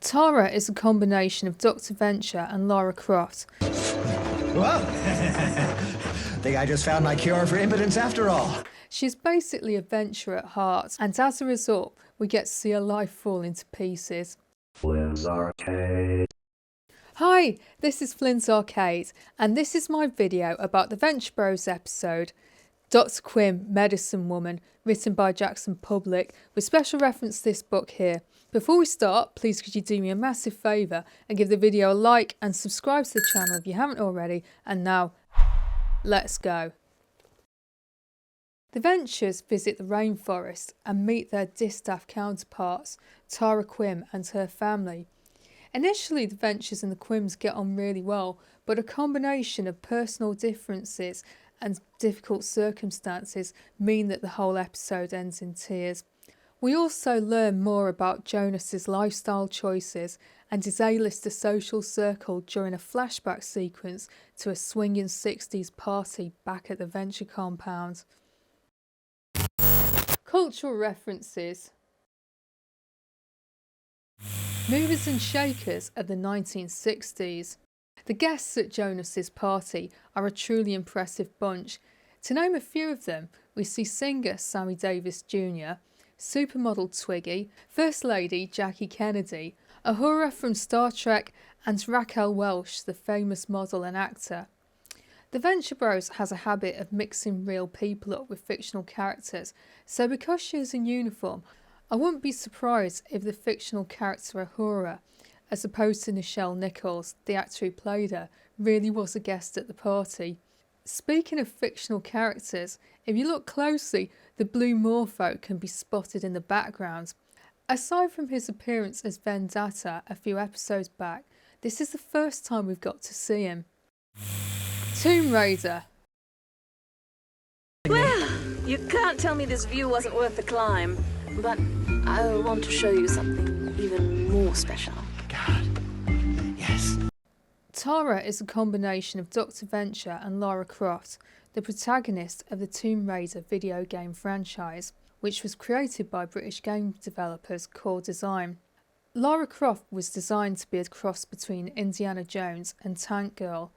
Tara is a combination of Dr. Venture and Lara Croft. Well, think I just found my cure for impotence after all. She's basically a venture at heart, and as a result, we get to see her life fall into pieces. FlynnsArcade. Hi, this is FlynnsArcade, and this is my video about the Venture Bros episode, Dr. Quymn, Medicine Woman, written by Jackson Public, with special reference to this book here. Before we start, please could you do me a massive favour and give the video a like and subscribe to the channel if you haven't already, and now, let's go. The Ventures visit the rainforest and meet their distaff counterparts, Tara Quymn and her family. Initially, the Ventures and the Quymns get on really well, but a combination of personal differences and difficult circumstances mean that the whole episode ends in tears. We also learn more about Jonas's lifestyle choices and his A-lister social circle during a flashback sequence to a swinging 60s party back at the Venture compound. Cultural references. Movers and shakers of the 1960s. The guests at Jonas's party are a truly impressive bunch. To name a few of them, we see singer Sammy Davis Jr., supermodel Twiggy, First Lady Jackie Kennedy, Uhura from Star Trek, and Raquel Welch, the famous model and actor. The Venture Bros has a habit of mixing real people up with fictional characters, so because she is in uniform, I wouldn't be surprised if the fictional character Uhura, as opposed to Nichelle Nichols, the actor who played her, really was a guest at the party. Speaking of fictional characters, if you look closely, the blue Morpho can be spotted in the background. Aside from his appearance as Vendetta a few episodes back, this is the first time we've got to see him. Tomb Raider. Well, you can't tell me this view wasn't worth the climb, but I want to show you something even more special. God, yes. Tara is a combination of Dr. Venture and Lara Croft, the protagonist of the Tomb Raider video game franchise, which was created by British game developers Core Design. Lara Croft was designed to be a cross between Indiana Jones and Tank Girl.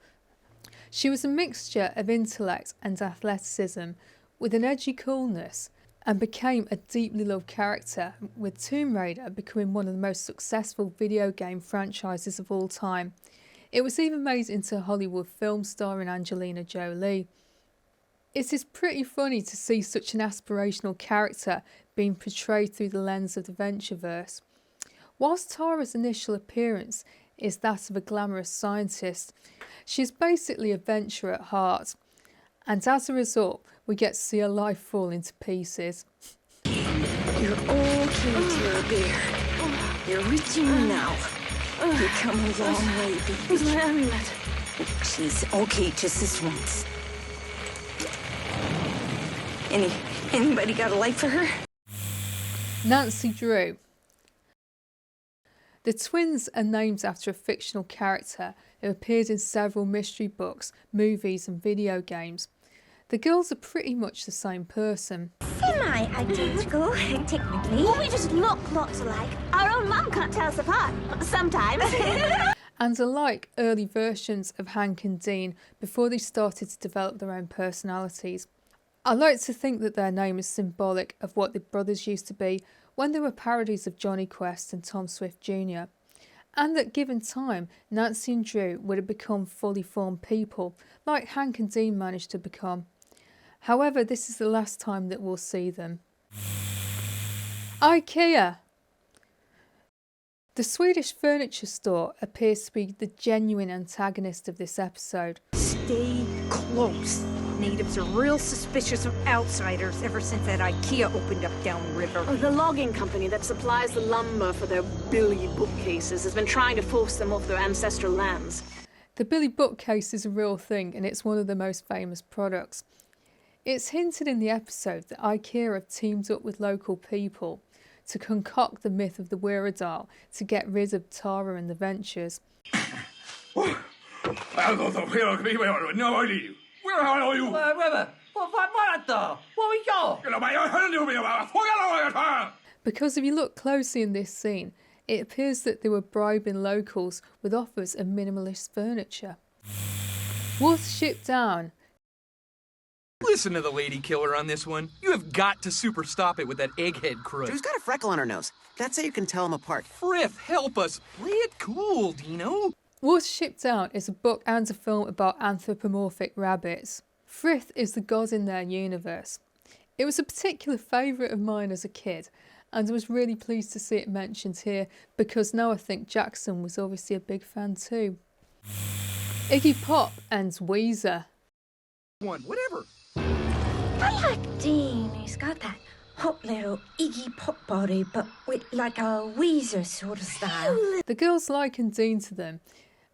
She was a mixture of intellect and athleticism with an edgy coolness, and became a deeply loved character, with Tomb Raider becoming one of the most successful video game franchises of all time. It was even made into a Hollywood film starring Angelina Jolie. It is pretty funny to see such an aspirational character being portrayed through the lens of the Ventureverse. Whilst Tara's initial appearance is that of a glamorous scientist, she is basically a venture at heart, and as a result, we get to see her life fall into pieces. You're okay, Tara Bear. You're reaching me now. You've come a long way, baby. Where's my amulet? She's okay just this once. Anybody got a light for her? Nancy Drew. The twins are named after a fictional character who appeared in several mystery books, movies and video games. The girls are pretty much the same person. Semi-identical, technically. Well, we just look lots alike. Our own mum can't tell us apart, sometimes. And are like early versions of Hank and Dean before they started to develop their own personalities. I like to think that their name is symbolic of what the brothers used to be when they were parodies of Johnny Quest and Tom Swift Jr. And that given time, Nancy and Drew would have become fully formed people, like Hank and Dean managed to become. However, this is the last time that we'll see them. IKEA. The Swedish furniture store appears to be the genuine antagonist of this episode. Stay close. Natives are real suspicious of outsiders ever since that IKEA opened up downriver. Oh, the logging company that supplies the lumber for their Billy bookcases has been trying to force them off their ancestral lands. The Billy bookcase is a real thing, and it's one of the most famous products. It's hinted in the episode that IKEA have teamed up with local people to concoct the myth of the Weirardal to get rid of Tara and the Ventures. Where are you? Because if you look closely in this scene, It appears that they were bribing locals with offers of minimalist furniture. Watership Down. Listen to the lady killer on this one. You have got to super stop it with that egghead crud. Drew's got a freckle on her nose. That's how you can tell them apart. Frith, help us. Play it cool, Dino. Watership Down is a book and a film about anthropomorphic rabbits. Frith is the god in their universe. It was a particular favourite of mine as a kid, and I was really pleased to see it mentioned here because now I think Jackson was obviously a big fan too. Iggy Pop and Weezer. Whatever. I like Dean. He's got that hot little Iggy Pop body, but with like a Weezer sort of style. The girls liken Dean to them,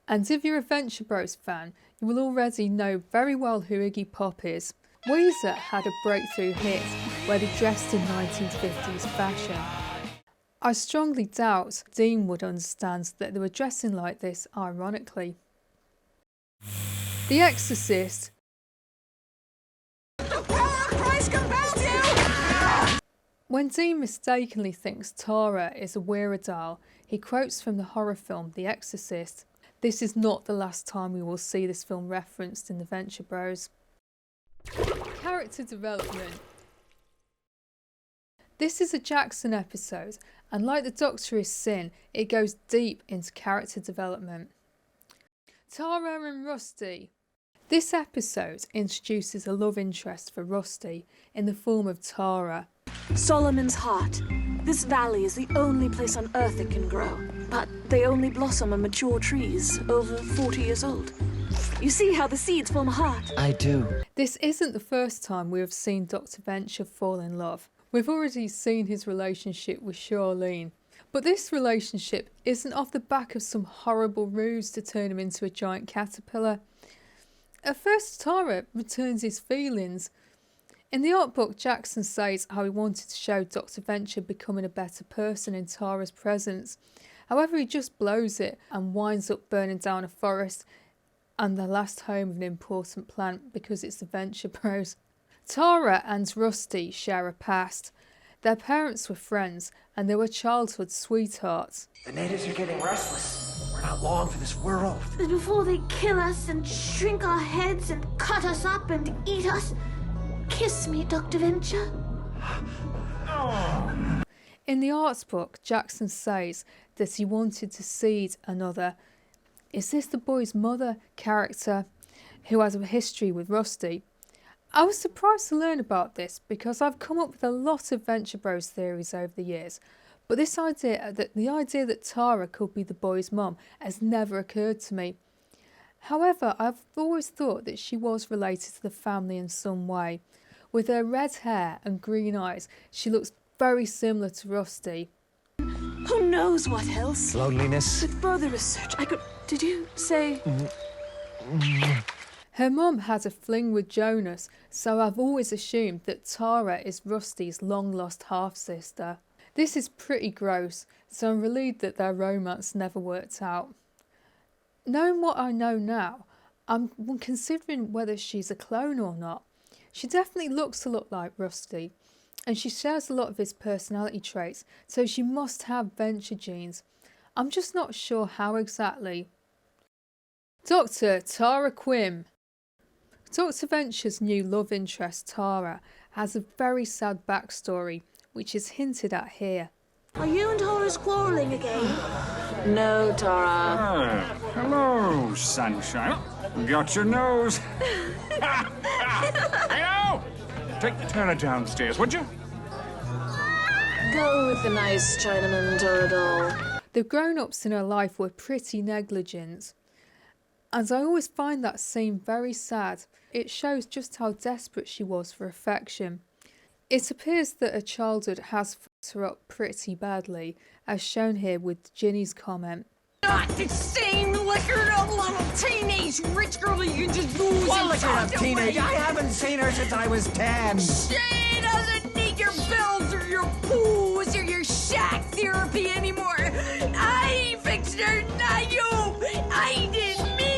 and if you're a Venture Bros fan, you will already know very well who Iggy Pop is. Weezer had a breakthrough hit where they dressed in 1950s fashion. I strongly doubt Dean would understand that they were dressing like this ironically. The Exorcist. The power of Christ compels you! When Dean mistakenly thinks Tara is a Weird-Al, he quotes from the horror film The Exorcist. This is not the last time we will see this film referenced in the Venture Bros. Character development. This is a Jackson episode, and like the Doctor is Sin, it goes deep into character development. Tara and Rusty. This episode introduces a love interest for Rusty in the form of Tara. Solomon's Heart. This valley is the only place on Earth it can grow, but they only blossom on mature trees over 40 years old. You see how the seeds form a heart? I do. This isn't the first time we have seen Dr. Venture fall in love. We've already seen his relationship with Charlene. But this relationship isn't off the back of some horrible ruse to turn him into a giant caterpillar. At first, Tara returns his feelings. In the art book, Jackson says how he wanted to show Dr. Venture becoming a better person in Tara's presence. However, he just blows it and winds up burning down a forest and the last home of an important plant because it's the Venture Bros. Tara and Rusty share a past. Their parents were friends and they were childhood sweethearts. The natives are getting restless. We're not long for this world. And before they kill us and shrink our heads and cut us up and eat us, kiss me, Dr. Venture. In the arts book, Jackson says that he wanted to seed another. Is this the boy's mother character who has a history with Rusty? I was surprised to learn about this because I've come up with a lot of Venture Bros theories over the years, but the idea that Tara could be the boy's mum has never occurred to me. However, I've always thought that she was related to the family in some way. With her red hair and green eyes, she looks very similar to Rusty. Who knows what else? Loneliness. With further research, I could... Did you say... Her mum had a fling with Jonas, so I've always assumed that Tara is Rusty's long-lost half-sister. This is pretty gross, so I'm relieved that their romance never worked out. Knowing what I know now, I'm considering whether she's a clone or not. She definitely looks a lot like Rusty, and she shares a lot of his personality traits, so she must have Venture genes. I'm just not sure how exactly. Dr. Tara Quymn. Dr. Venture's new love interest, Tara, has a very sad backstory, which is hinted at here. Are you and Horace quarrelling again? No, Tara. Hello, sunshine. Got your nose. Hey, now! Take Tara downstairs, would you? Go with the nice Chinaman, Tara doll. The grown-ups in her life were pretty negligent, and I always find that scene very sad. It shows just how desperate she was for affection. It appears that her childhood has fucked her up pretty badly, as shown here with Ginny's comment. Not the same liquored up little teenage rich girl that you just lose. What liquored up teenage? I haven't seen her since I was 10. She doesn't need your bills or your booze or your shack therapy anymore. I fixed her, not you. I did me.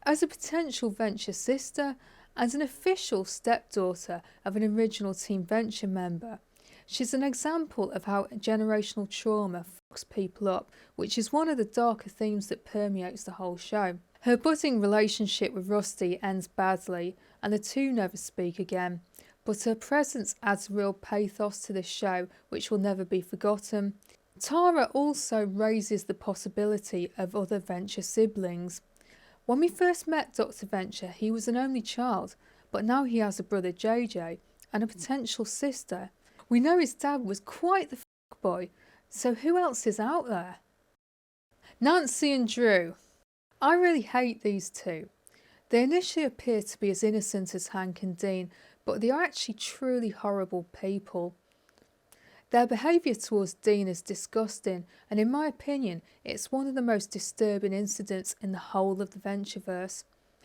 As a potential Venture sister and an official stepdaughter of an original Team Venture member, She's an example of how generational trauma fucks people up, which is one of the darker themes that permeates the whole show. Her budding relationship with Rusty ends badly, and the two never speak again, but her presence adds real pathos to this show, which will never be forgotten. Tara also raises the possibility of other Venture siblings. When we first met Dr. Venture, he was an only child, but now he has a brother JJ and a potential sister. We know his dad was quite the fuckboy, so who else is out there? Nancy and Drew. I really hate these two. They initially appear to be as innocent as Hank and Dean, but they are actually truly horrible people. Their behaviour towards Dean is disgusting, and in my opinion, it's one of the most disturbing incidents in the whole of the Ventureverse.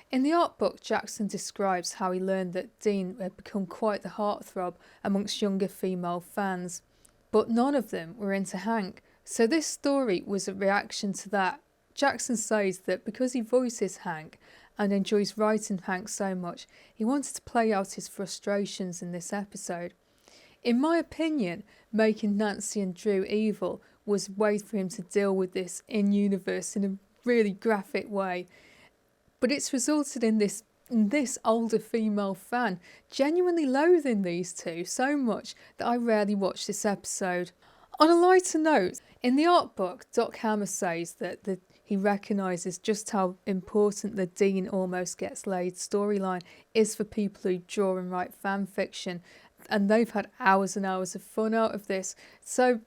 In the art book, Jackson describes how he learned that Dean had become quite the heartthrob amongst younger female fans, but none of them were into Hank, so this story was a reaction to that. Jackson says that because he voices Hank and enjoys writing Hank so much, he wanted to play out his frustrations in this episode. In my opinion, making Nancy and Drew evil was a way for him to deal with this in-universe in a really graphic way. But it's resulted in this older female fan genuinely loathing these two so much that I rarely watch this episode. On a lighter note, in the art book, Doc Hammer says that he recognises just how important the Dean almost gets laid storyline is for people who draw and write fan fiction, and they've had hours and hours of fun out of this. So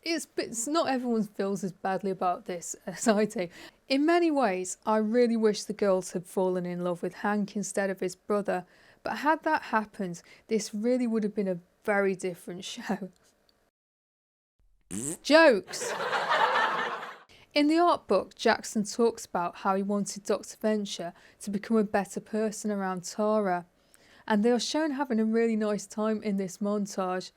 it's not everyone feels as badly about this as I do. In many ways, I really wish the girls had fallen in love with Hank instead of his brother, but had that happened, this really would have been a very different show. Jokes! In the art book, Jackson talks about how he wanted Dr. Venture to become a better person around Tara, and they are shown having a really nice time in this montage.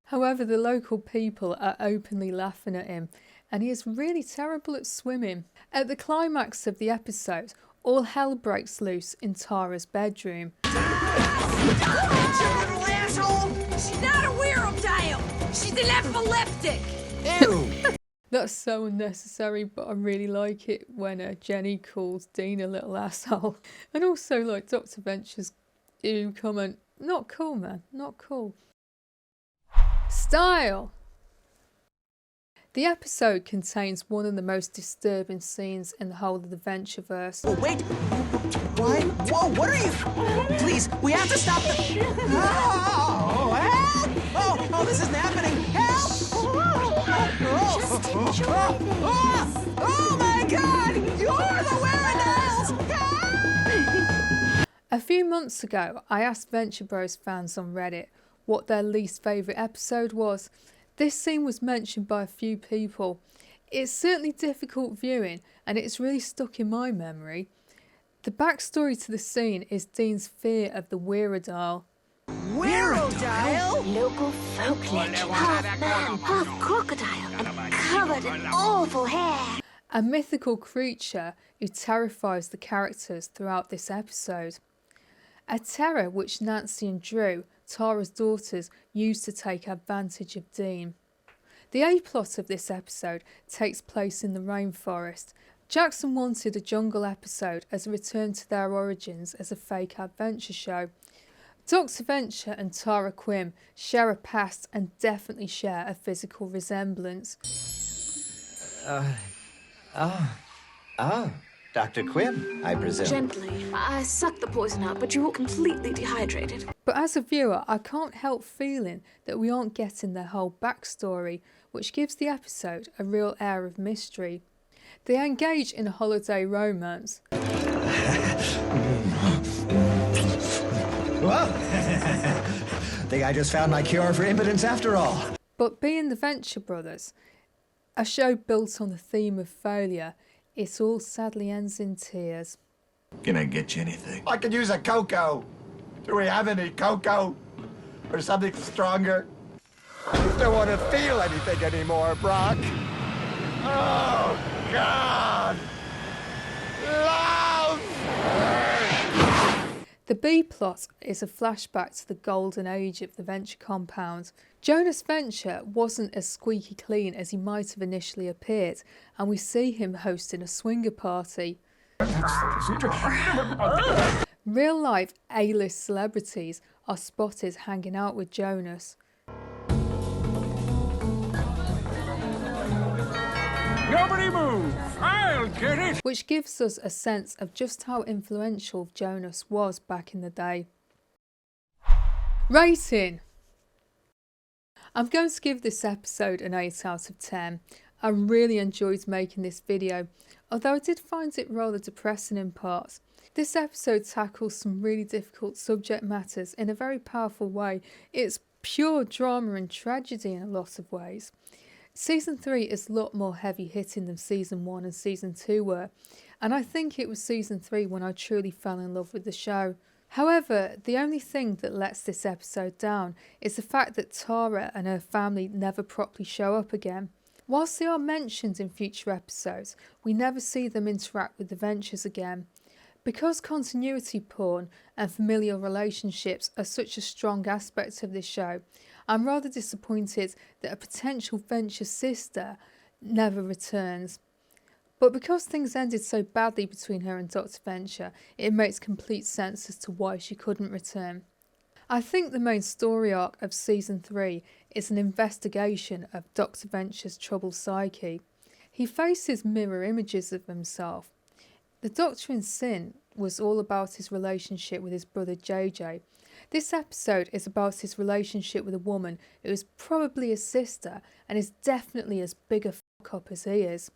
However, the local people are openly laughing at him, and he is really terrible at swimming. At the climax of the episode, all hell breaks loose in Tara's bedroom. You little asshole! She's not a weirdo, she's an epileptic! Ew! That's so unnecessary, but I really like it when Jenny calls Dean a little asshole. And also, like, Dr. Venture's comment, not cool, man, not cool. Style! The episode contains one of the most disturbing scenes in the whole of the Ventureverse. Oh, wait! Why? Whoa, what are you? Please, we have to stop the... Oh, help! Oh, this isn't happening! Help! Just enjoy this. Oh my God! You're the weirdos! A few months ago, I asked Venture Bros fans on Reddit what their least favourite episode was. This scene was mentioned by a few people. It's certainly difficult viewing, and it's really stuck in my memory. The backstory to the scene is Dean's fear of the Weirrodile. Weirrodile? Local folk legend. Half man, half crocodile, and covered in awful hair. A mythical creature who terrifies the characters throughout this episode. A terror which Nancy and Drew, Tara's daughters, used to take advantage of Dean. The A-plot of this episode takes place in the rainforest. Jackson wanted a jungle episode as a return to their origins as a fake adventure show. Dr. Venture and Tara Quymn share a past and definitely share a physical resemblance. Dr. Quymn, I presume. Gently. I sucked the poison out, but you were completely dehydrated. But as a viewer, I can't help feeling that we aren't getting their whole backstory, which gives the episode a real air of mystery. They engage in a holiday romance. Well, think I just found my cure for impotence after all. But being the Venture Brothers, a show built on the theme of failure, it all sadly ends in tears. Can I get you anything? I could use a cocoa. Do we have any cocoa? Or something stronger? I just don't want to feel anything anymore, Brock. Oh, God! Love! The B plot is a flashback to the golden age of the Venture compound. Jonas' Venture wasn't as squeaky clean as he might have initially appeared, and we see him hosting a swinger party. Real-life A-list celebrities are spotted hanging out with Jonas. Nobody move! I'll get it! Which gives us a sense of just how influential Jonas was back in the day. Rating! I'm going to give this episode an 8 out of 10. I really enjoyed making this video, although I did find it rather depressing in parts. This episode tackles some really difficult subject matters in a very powerful way. It's pure drama and tragedy in a lot of ways. Season 3 is a lot more heavy hitting than Season 1 and Season 2 were, and I think it was Season 3 when I truly fell in love with the show. However, the only thing that lets this episode down is the fact that Tara and her family never properly show up again. Whilst they are mentioned in future episodes, we never see them interact with the Ventures again. Because continuity porn and familial relationships are such a strong aspect of this show, I'm rather disappointed that a potential Venture sister never returns. But because things ended so badly between her and Dr. Venture, it makes complete sense as to why she couldn't return. I think the main story arc of Season 3 is an investigation of Dr. Venture's troubled psyche. He faces mirror images of himself. The Doctor in Sin was all about his relationship with his brother JJ. This episode is about his relationship with a woman who is probably his sister and is definitely as big a fuck up as he is.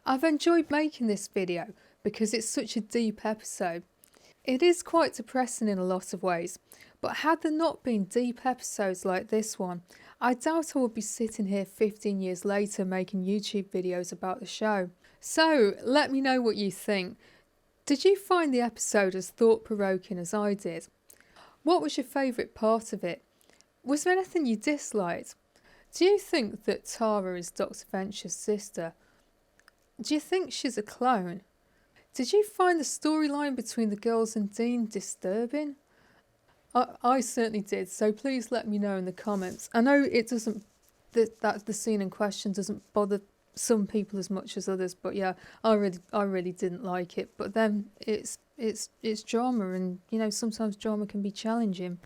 I've enjoyed making this video because it's such a deep episode. It is quite depressing in a lot of ways, but had there not been deep episodes like this one, I doubt I would be sitting here 15 years later making YouTube videos about the show. So let me know what you think. Did you find the episode as thought-provoking as I did? What was your favourite part of it? Was there anything you disliked? Do you think that Tara is Dr. Venture's sister? Do you think she's a clone? Did you find the storyline between the girls and Dean disturbing? I certainly did, so please let me know in the comments. I know it doesn't, that the scene in question doesn't bother some people as much as others, but yeah, I really didn't like it. But then it's drama, and you know, sometimes drama can be challenging.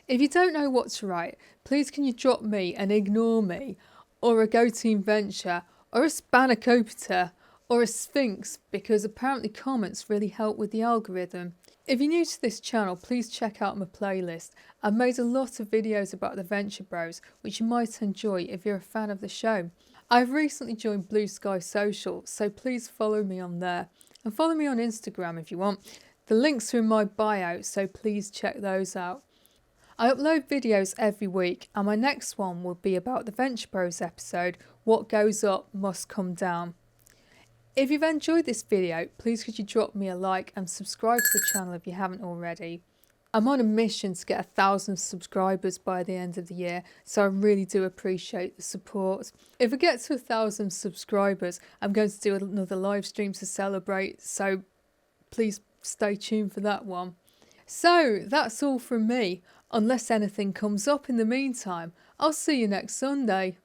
If you don't know what to write, please can you drop me an ignore me, or a Go Team Venture, or a spanakopita, or a sphinx, because apparently comments really help with the algorithm. If you're new to this channel, please check out my playlist. I've made a lot of videos about the Venture Bros, which you might enjoy if you're a fan of the show. I've recently joined Blue Sky Social, so please follow me on there. And follow me on Instagram if you want. The links are in my bio, so please check those out. I upload videos every week, and my next one will be about the Venture Bros episode, What Goes Up Must Come Down. If you've enjoyed this video, please could you drop me a like and subscribe to the channel if you haven't already. I'm on a mission to get 1,000 subscribers by the end of the year, so I really do appreciate the support. If I get to 1,000 subscribers, I'm going to do another live stream to celebrate, so please stay tuned for that one. So that's all from me. Unless anything comes up in the meantime, I'll see you next Sunday.